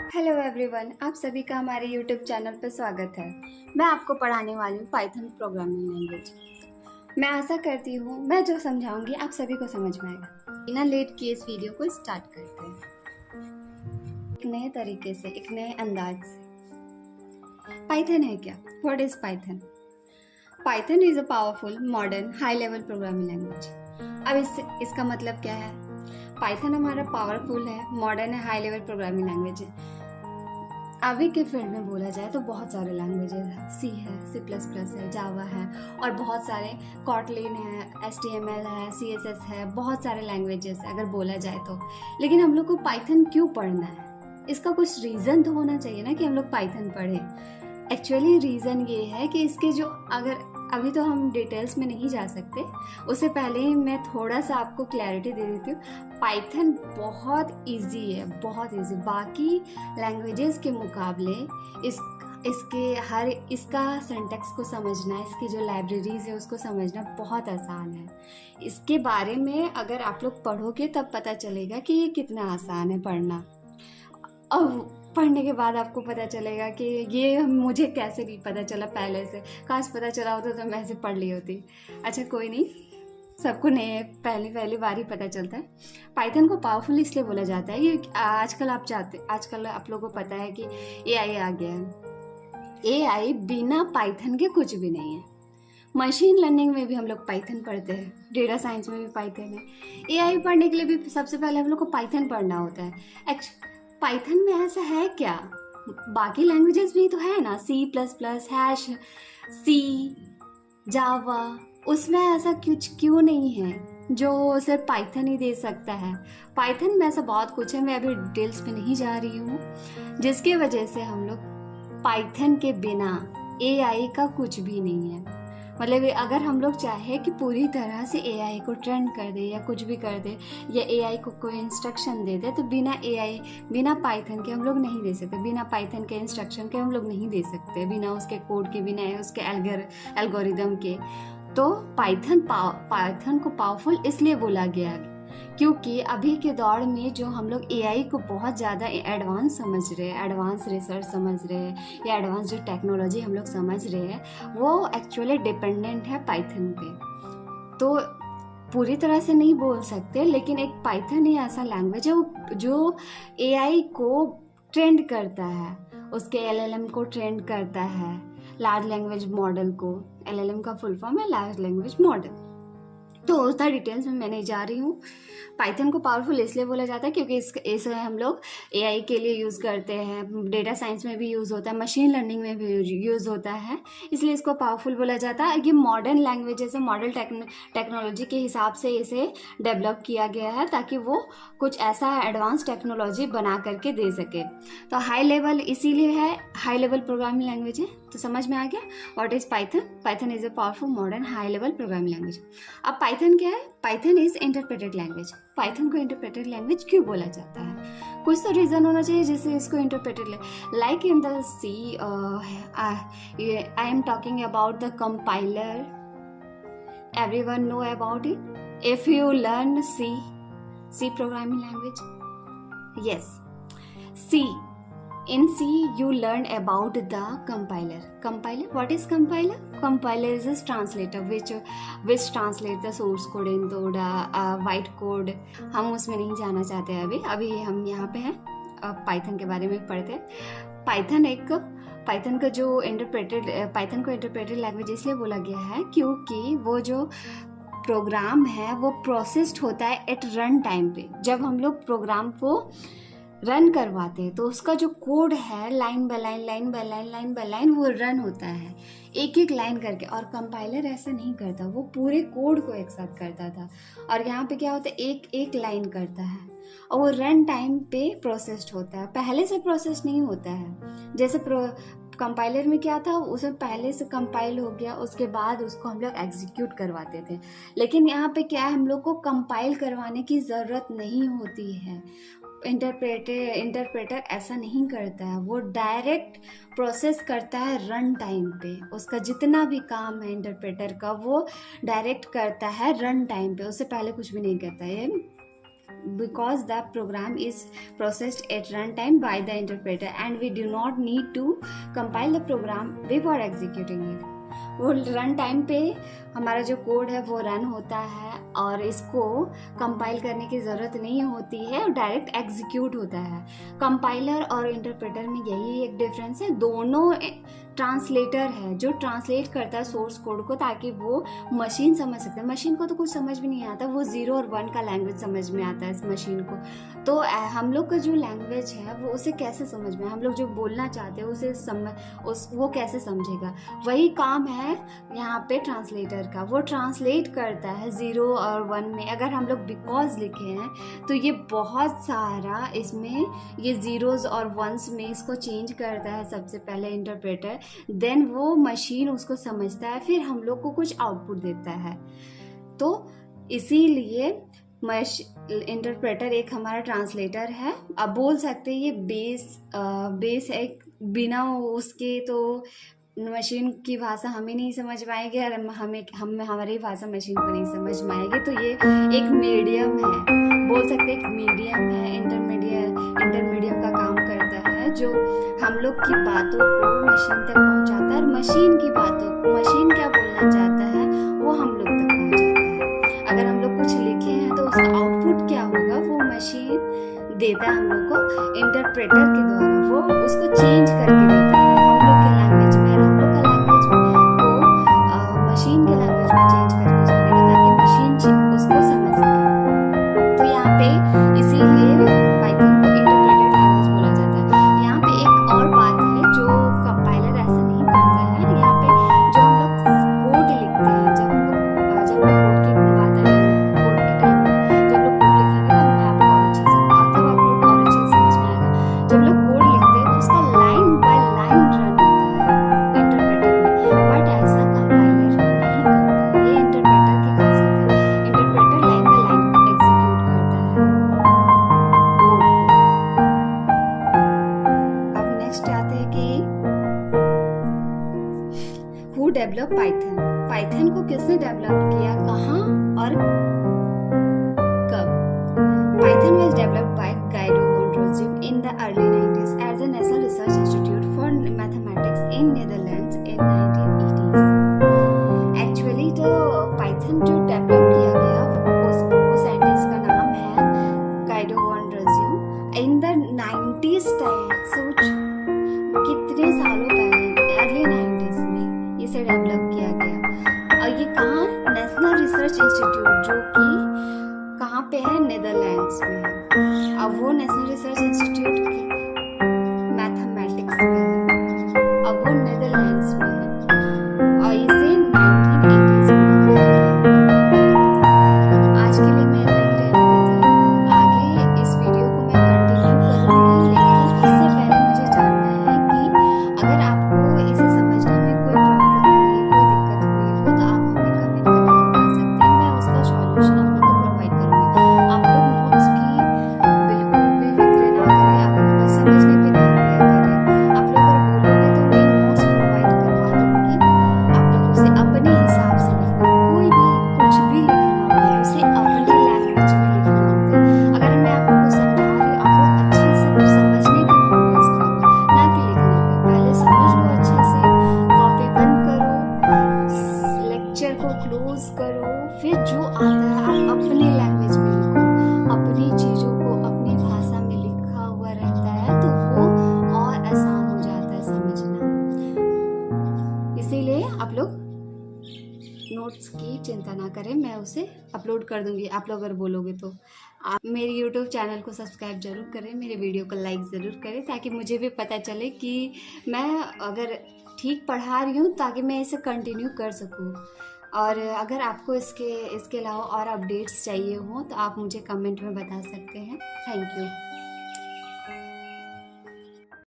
Hello everyone, आप सभी का हमारे यूट्यूब चैनल पर स्वागत है। मैं आपको पढ़ाने वाली हूँ पाइथन प्रोग्रामिंग लैंग्वेज। मैं आशा करती हूँ मैं जो समझाऊंगी आप सभी को समझ में आएगा। बिना लेट किए इस वीडियो को स्टार्ट करते हैं एक नए तरीके से, एक नए अंदाज से। पाइथन है क्या? What is Python? Python is a powerful modern high level programming language. अब इसका मतलब क्या है? पाइथन हमारा पावरफुल है, मॉडर्न है, हाई लेवल प्रोग्रामिंग लैंग्वेज है। अभी के फील्ड में बोला जाए तो बहुत सारे लैंग्वेजेस है, सी है, सी प्लस प्लस है, जावा है और बहुत सारे कॉटलिन है, HTML है, CSS है, बहुत सारे लैंग्वेजेस है अगर बोला जाए तो। लेकिन हम लोग को पाइथन क्यों पढ़ना है? इसका कुछ रीज़न तो होना चाहिए ना कि हम लोग पाइथन पढ़ें। एक्चुअली रीज़न ये है कि इसके जो, अगर अभी तो हम डिटेल्स में नहीं जा सकते, उससे पहले ही मैं थोड़ा सा आपको क्लैरिटी दे देती हूँ। पाइथन बहुत इजी है, बहुत इजी। बाकी लैंग्वेजेस के मुकाबले इसका सिंटैक्स को समझना, इसकी जो लाइब्रेरीज है उसको समझना बहुत आसान है। इसके बारे में अगर आप लोग पढ़ोगे तब पता चलेगा कि ये कितना आसान है पढ़ना। अब पढ़ने के बाद आपको पता चलेगा कि ये मुझे कैसे नहीं पता चला पहले से। काश पता चला होता तो मैं ऐसे पढ़ ली होती। अच्छा कोई नहीं, सबको नए पहली पहली बार ही पता चलता है। पाइथन को पावरफुल इसलिए बोला जाता है कि आजकल आप लोगों को पता है कि AI आ गया है। AI बिना पाइथन के कुछ भी नहीं है। मशीन लर्निंग में भी हम लोग पाइथन पढ़ते हैं, डेटा साइंस में भी पाइथन है। AI पढ़ने के लिए भी सबसे पहले हम लोग को पाइथन पढ़ना होता है। पाइथन में ऐसा है क्या? बाकी लैंग्वेजेस भी तो है ना, C++, हैश, सी, जावा, उसमें ऐसा कुछ क्यों नहीं है जो सिर्फ पाइथन ही दे सकता है? पाइथन में ऐसा बहुत कुछ है, मैं अभी डिटेल्स में नहीं जा रही हूँ, जिसके वजह से हम लोग पाइथन के बिना AI का कुछ भी नहीं है। मतलब अगर हम लोग चाहे कि पूरी तरह से AI को ट्रेंड कर दे या कुछ भी कर दे या AI को कोई इंस्ट्रक्शन दे दे, तो बिना पाइथन के हम लोग नहीं दे सकते। बिना पाइथन के इंस्ट्रक्शन के हम लोग नहीं दे सकते, बिना उसके कोड के, बिना उसके एल्गोरिदम के। तो पाइथन को पावरफुल इसलिए बोला गया है क्योंकि अभी के दौर में जो हम लोग AI को बहुत ज़्यादा एडवांस समझ रहे हैं, एडवांस रिसर्च समझ रहे हैं या एडवांस जो टेक्नोलॉजी हम लोग समझ रहे हैं, वो एक्चुअली डिपेंडेंट है पाइथन पे। तो पूरी तरह से नहीं बोल सकते, लेकिन एक पाइथन ही ऐसा लैंग्वेज है जो AI को ट्रेंड करता है, उसके LLM को ट्रेंड करता है, लार्ज लैंग्वेज मॉडल को। LLM का फुल फॉर्म है लार्ज लैंग्वेज मॉडल। तो उतना डिटेल्स में मैं नहीं जा रही हूँ। पाइथन को पावरफुल इसलिए बोला जाता है क्योंकि इसे हम लोग AI के लिए यूज़ करते हैं, डेटा साइंस में भी यूज़ होता है, मशीन लर्निंग में भी यूज़ होता है, इसलिए इसको पावरफुल बोला जाता है। ये मॉडर्न लैंग्वेजेस है, मॉडर्न टेक्नोलॉजी के हिसाब से इसे डेवलप किया गया है ताकि वो कुछ ऐसा एडवांस टेक्नोलॉजी बना करके दे सके। तो हाई लेवल इसीलिए है, हाई लेवल प्रोग्रामिंग लैंग्वेज है। तो समझ में आ गया what is Python? Python is a powerful modern high level programming language. अब पाइथन क्या है? Python is interpreted language. Python को इंटरप्रेटेड लैंग्वेज क्यों बोला जाता है? कुछ तो रीजन होना चाहिए जिससे इसको interpreted, like in the C, I am talking about the compiler. Everyone know about it if you learn C programming language. Yes, C. In C, you learn about the compiler. Compiler, what is compiler? Compiler is a translator which translate the source code into the white code. हम उसमें नहीं जाना चाहते हैं अभी हम यहाँ पे हैं, पाइथन के बारे में पढ़ते हैं। पाइथन को इंटरप्रेटेड लैंग्वेज इसलिए बोला गया है क्योंकि वो जो प्रोग्राम है वो प्रोसेस्ड होता है एट रन टाइम पे। जब हम लोग प्रोग्राम को रन करवाते हैं तो उसका जो कोड है लाइन बाय लाइन वो रन होता है, एक एक लाइन करके। और कंपाइलर ऐसा नहीं करता, वो पूरे कोड को एक साथ करता था। और यहाँ पे क्या होता है, एक एक लाइन करता है और वो रन टाइम पे प्रोसेस्ड होता है, पहले से प्रोसेस नहीं होता है। जैसे कंपाइलर में क्या था, उसमें पहले से कंपाइल हो गया, उसके बाद उसको हम लोग एग्जीक्यूट करवाते थे। लेकिन यहाँ पे क्या है, हम लोग को कंपाइल करवाने की ज़रूरत नहीं होती है। इंटरप्रेटर ऐसा नहीं करता है, वो डायरेक्ट प्रोसेस करता है रन टाइम पे। उसका जितना भी काम है इंटरप्रेटर का वो डायरेक्ट करता है रन टाइम पे, उससे पहले कुछ भी नहीं करता है। because the program is processed at runtime by the interpreter and we do not need to compile the program before executing it. वो रन टाइम पे हमारा जो कोड है वो रन होता है और इसको कंपाइल करने की ज़रूरत नहीं होती है और डायरेक्ट एग्जीक्यूट होता है। कंपाइलर और इंटरप्रेटर में यही एक डिफरेंस है। दोनों ट्रांसलेटर है जो ट्रांसलेट करता है सोर्स कोड को ताकि वो मशीन समझ सकते हैं। मशीन को तो कुछ समझ भी नहीं आता, वो 0 और 1 का लैंग्वेज समझ में आता है इस मशीन को। तो हम लोग का जो लैंग्वेज है वो उसे कैसे समझ में, हम लोग जो बोलना चाहते हैं उसे वो कैसे समझेगा। वही काम है यहाँ पे ट्रांसलेटर का, वो ट्रांसलेट करता है 0 और 1 में। अगर हम लोग बिकॉज लिखे हैं तो ये बहुत सारा इसमें ये ज़ीरोज़ और वंस में इसको चेंज करता है सबसे पहले इंटरप्रेटर, देन वो मशीन उसको समझता है, फिर हम लोग को कुछ आउटपुट देता है। तो इसीलिए इंटरप्रेटर एक हमारा ट्रांसलेटर है। अब बोल सकते हैं ये बेस है, बिना उसके तो मशीन की भाषा हमें नहीं समझ पाएंगे और हम हमारी भाषा मशीन को नहीं समझ पाएंगे। तो ये एक मीडियम है, बोल सकते एक मीडियम है, इंटरमीडियम का काम करता है जो हम लोग की बातों को मशीन तक पहुंचाता है और मशीन की बातों को, मशीन क्या बोलना चाहता है वो हम लोग तक पहुंचाता है। अगर हम लोग कुछ लिखे हैं तो उसका आउटपुट क्या होगा वो मशीन देता है हम लोग को इंटरप्रेटर के द्वारा, वो उसको चेंज करके देता है हम लोग के लैंग्वेज में, और हम लोग का लैंग्वेज को मशीन के लैंग्वेज में चेंज करके उसको देगा ताकि मशीन उसको समझ सके। तो यहाँ पे इसीलिए पाइथन को इंटरप्रेटेड लैंग्वेज बोला जाता है। यहाँ पे एक और बात है जो कंपाइलर ऐसा नहीं करता है। यहाँ पे जो हम लोग कोड लिखते हैं, जब हम लोग कोड की बात है, कोड के टाइम जब लोग कोड लिखेंगे तो मैं आपको और अच्छे से तब आप लोग और अच्छे से समझ में आएगा। जब लोग कोड लिखते हैं तो उसका लाइन बाय लाइन रन होता है इंटरप्रेटर में, बट ऐसा कंपाइलर नहीं करता। ये इंटरप्रेटर की खासियत है, interpreter line by line execute करता है कोड को। अब नेक्स्ट आते हैं कि हु डेवलप पाइथन। पाइथन को किसने डेवलप किया, कहाँ और कब। Python was developed by Guido van Rossum in the early 90s at the National Research Institute for Mathematics in Netherlands in 1980s. Actually तो पाइथन जो डेवलप किया गया उस साइंटिस्ट का नाम है Guido van Rossum. In the 90s time, सोच कितने सालों पहले, अर्ली 90s में इसे डेवलप किया गया। और ये कहाँ, नेशनल रिसर्च इंस्टीट्यूट जो कि कहाँ पे है, नेदरलैंड्स में है। अब वो नेशनल रिसर्च इंस्टीट्यूट मैथमेटिक्स में है, अब वो नेदरलैंड्स में है और इसे 1980s में बनाया गया। आज के लिए मैं नहीं रहने देती हूँ, आगे इस वीडियो को मैं कंटिन्यू करूँगी, लेकिन इससे पहले मुझे जानना है कि अगर आपको इसे समझने में कोई प्रॉब्लम हुई, कोई दिक्कत हुई हो तो आप हमें कमेंट करके बता सकते हैं, मैं उसका सॉल्यूशन आप लोग को प्रोवाइड करूँगी। आप लोग नोट्स की बिल्कुल भी फिक्र ना करें, आप लोग बस समझने पे ध्यान दिया करें। आप लोग अगर बोलोगे तो मैं नोट्स प्रोवाइड करवा दूँगी, आप लोग उसे अपने हिसाब से लिखना, कोई भी कुछ भी लिखना हो उसे अपने लैंग्वेज में लिखना होता है। अगर मैं आप लोग को समझा रही हूँ, आप लोग अच्छे से समझने पे फोकस करो, ना कि लिखने पे। पहले समझ लो अच्छे से, कॉपी बंद करो, लेक्चर को क्लोज करो, फिर जो आता है आप अपने लैंग्वेज में लिखो। अपनी चीज़ों को अपनी भाषा में लिखा हुआ रहता है तो वो और आसान हो जाता है समझना। इसीलिए आप लोग नोट्स की चिंता ना करें, मैं उसे अपलोड कर दूंगी। आप लोग अगर बोलोगे तो आप मेरे यूट्यूब चैनल को सब्सक्राइब जरूर करें, मेरे वीडियो को लाइक ज़रूर करें ताकि मुझे भी पता चले कि मैं अगर ठीक पढ़ा रही हूँ ताकि मैं इसे कंटिन्यू कर सकूँ। और अगर आपको इसके अलावा और अपडेट्स चाहिए हो तो आप मुझे कमेंट में बता सकते हैं। Thank you.